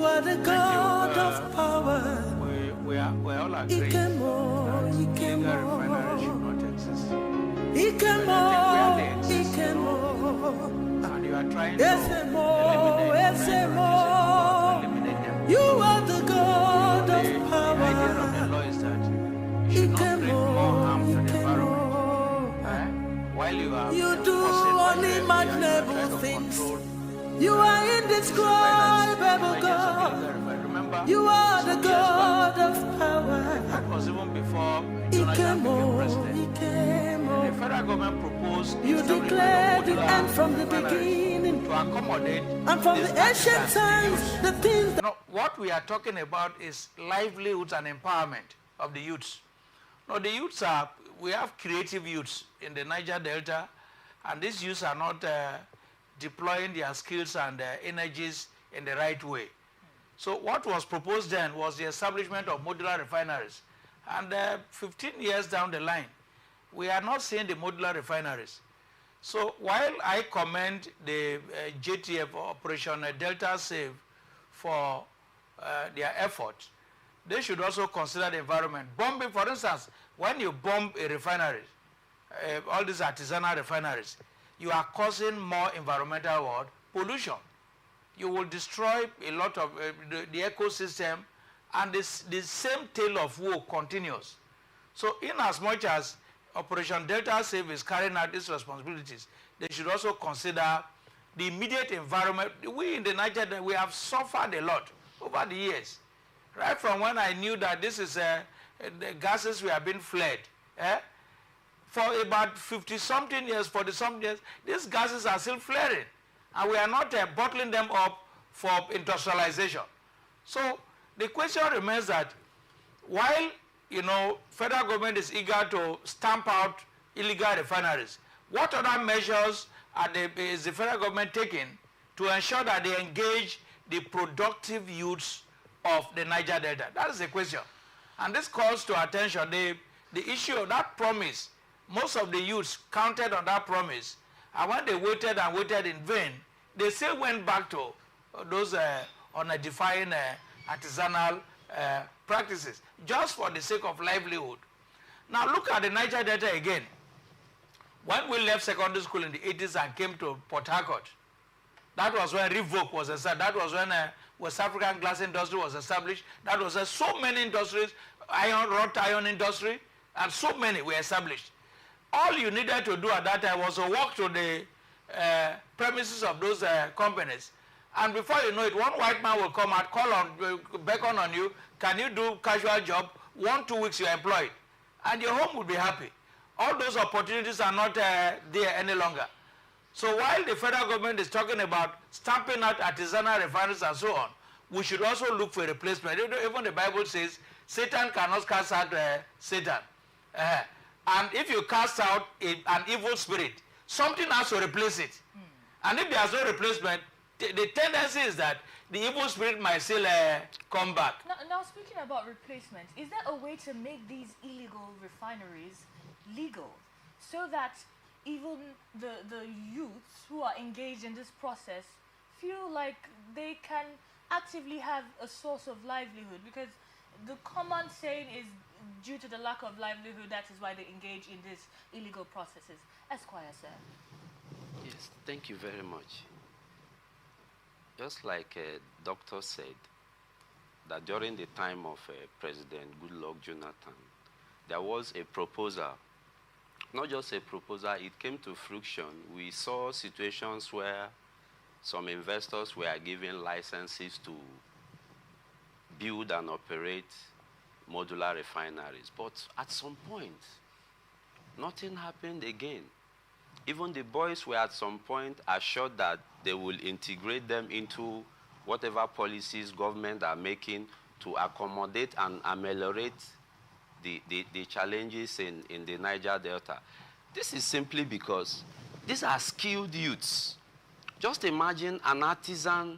You are the God of power. We all agree that illegal refineries should not exist. And you are trying to eliminate them. You are the God of power. The idea of the law is that you should not bring more harm to the environment. While you do unimaginable things. You are indescribable God. Remember, you are the God of power. That was even before Jonathan became president. The federal government proposed you declared the end from the beginning to accommodate and from the ancient times the things that what we are talking about is livelihoods and empowerment of the youths. Now the youths we have creative youths in the Niger Delta, and these youths are not deploying their skills and energies in the right way. So what was proposed then was the establishment of modular refineries. And 15 years down the line, we are not seeing the modular refineries. So while I commend the JTF, Operation Delta Save, for their efforts, they should also consider the environment. Bombing, for instance, when you bomb a refinery, all these artisanal refineries, you are causing more environmental pollution. You will destroy a lot of the ecosystem, and the same tale of woe continues. So in as much as Operation Delta Save is carrying out its responsibilities, they should also consider the immediate environment. We in the Niger, we have suffered a lot over the years. Right from when I knew that this is the gases we have been flared. For about 50-something years, 40-something years, these gases are still flaring. And we are not bottling them up for industrialization. So the question remains that while, federal government is eager to stamp out illegal refineries, what other measures is the federal government taking to ensure that they engage the productive youths of the Niger Delta? That is the question. And this calls to attention the issue of that promise. Most of the youths counted on that promise, and when they waited and waited in vain, they still went back to those unedifying artisanal practices, just for the sake of livelihood. Now look at the Niger Delta again. When we left secondary school in the 80s and came to Port Harcourt, that was when Revoke was established. That was when West African glass industry was established. That was so many industries, wrought iron industry, and so many were established. All you needed to do at that time was to walk to the premises of those companies, and before you know it, one white man will come and beckon on you. Can you do casual job? 1-2 weeks you're employed, and your home will be happy. All those opportunities are not there any longer. So while the federal government is talking about stamping out artisanal refineries and so on, we should also look for a replacement. Even the Bible says Satan cannot cast out Satan. And if you cast out an evil spirit, something has to replace it. And if there's no replacement, the tendency is that the evil spirit might still come back. Now, speaking about replacement, is there a way to make these illegal refineries legal so that even the youths who are engaged in this process feel like they can actively have a source of livelihood? Because the common saying is, due to the lack of livelihood, that is why they engage in these illegal processes. Esquire, sir. Yes, thank you very much. Just like doctor said, that during the time of President Goodluck Jonathan, there was a proposal. Not just a proposal, it came to fruition. We saw situations where some investors were given licenses to build and operate modular refineries. But at some point, nothing happened again. Even the boys were at some point assured that they will integrate them into whatever policies government are making to accommodate and ameliorate the challenges in the Niger Delta. This is simply because these are skilled youths. Just imagine an artisan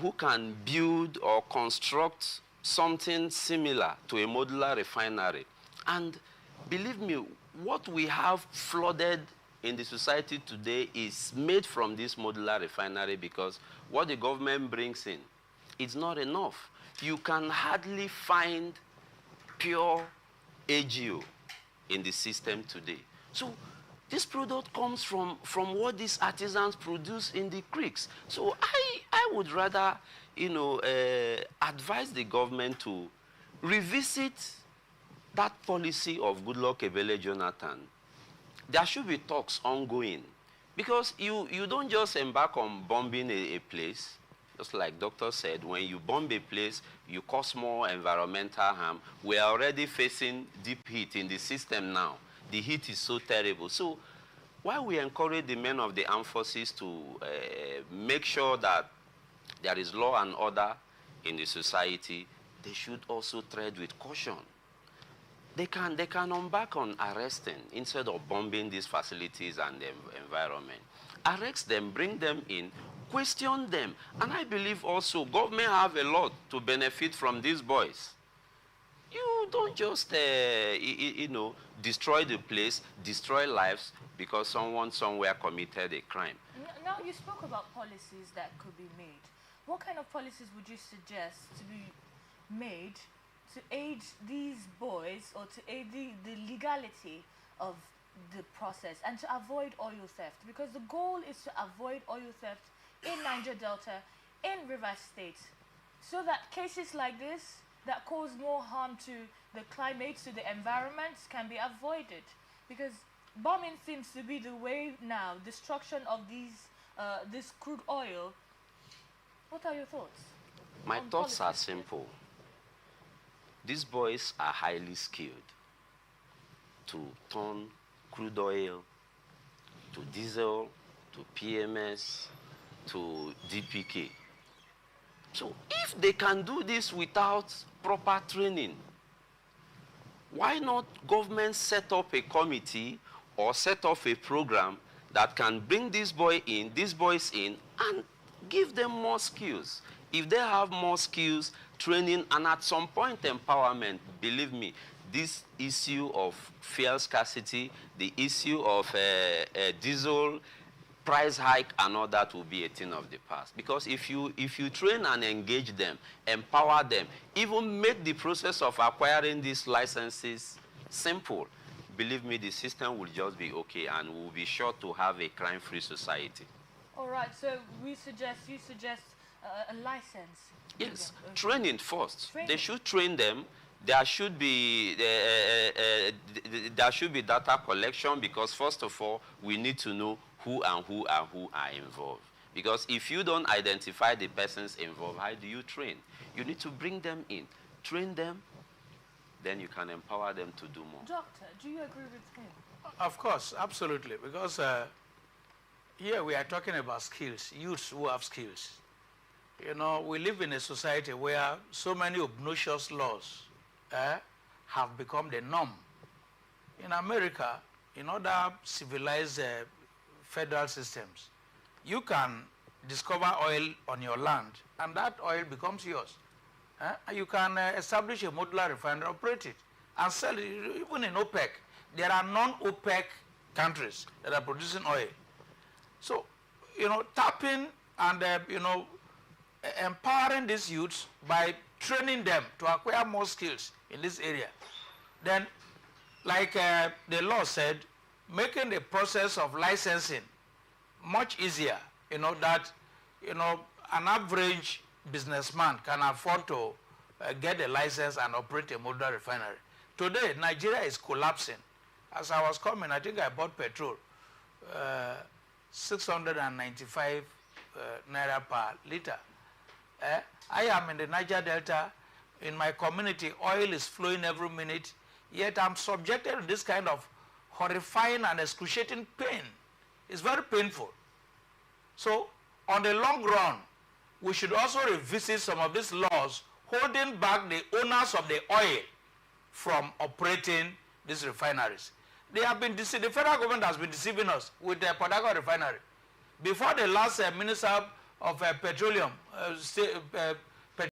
who can build or construct something similar to a modular refinery. And believe me, what we have flooded in the society today is made from this modular refinery, because what the government brings in it's not enough. You can hardly find pure AGO in the system today. So this product comes from what these artisans produce in the creeks. So I would rather, advise the government to revisit that policy of Goodluck Ebele Jonathan. There should be talks ongoing, because you don't just embark on bombing a place. Just like doctor said, when you bomb a place, you cause more environmental harm. We are already facing deep heat in the system now. The heat is so terrible. So while we encourage the men of the armed forces to make sure that there is law and order in the society, they should also tread with caution. They can embark on arresting instead of bombing these facilities and the environment. Arrest them, bring them in, question them. And I believe also government have a lot to benefit from these boys. You don't just, destroy the place, destroy lives because someone somewhere committed a crime. Now, you spoke about policies that could be made. What kind of policies would you suggest to be made to aid these boys, or to aid the legality of the process and to avoid oil theft? Because the goal is to avoid oil theft in Niger Delta, in River State, so that cases like this that cause more harm to the climate, to the environment, can be avoided. Because bombing seems to be the way now, destruction of this crude oil. What are your thoughts? My thoughts are simple. These boys are highly skilled to turn crude oil to diesel, to PMS, to DPK. So if they can do this without proper training, why not government set up a committee or set up a program that can bring these boys in and give them more skills? If they have more skills, training, and at some point empowerment, believe me, this issue of fuel scarcity, the issue of diesel price hike and all that will be a thing of the past. Because if you train and engage them, empower them, even make the process of acquiring these licenses simple, believe me, the system will just be okay and we'll be sure to have a crime-free society. All right, so you suggest a license. Yes, okay. Training first. Training. They should train them. There should be data collection, because first of all, we need to know who are involved. Because if you don't identify the persons involved, how do you train? You need to bring them in, train them, then you can empower them to do more. Doctor, do you agree with him? Of course, absolutely, because here we are talking about skills, youths who have skills. You know, we live in a society where so many obnoxious laws have become the norm. In America, in other civilized federal systems, you can discover oil on your land and that oil becomes yours. You can establish a modular refinery, operate it, and sell it. Even in OPEC, there are non-OPEC countries that are producing oil. So, tapping and, empowering these youths by training them to acquire more skills in this area. Then, like the law said, making the process of licensing much easier, that, an average businessman can afford to get a license and operate a modular refinery. Today, Nigeria is collapsing. As I was coming, I think I bought petrol, 695 naira per liter. I am in the Niger Delta. In my community, oil is flowing every minute, yet I'm subjected to this kind of horrifying and excruciating pain. It's very painful. So, on the long run, we should also revisit some of these laws holding back the owners of the oil from operating these refineries. They have been deceived. The federal government has been deceiving us with the Port Harcourt refinery. Before the last Minister of Petroleum,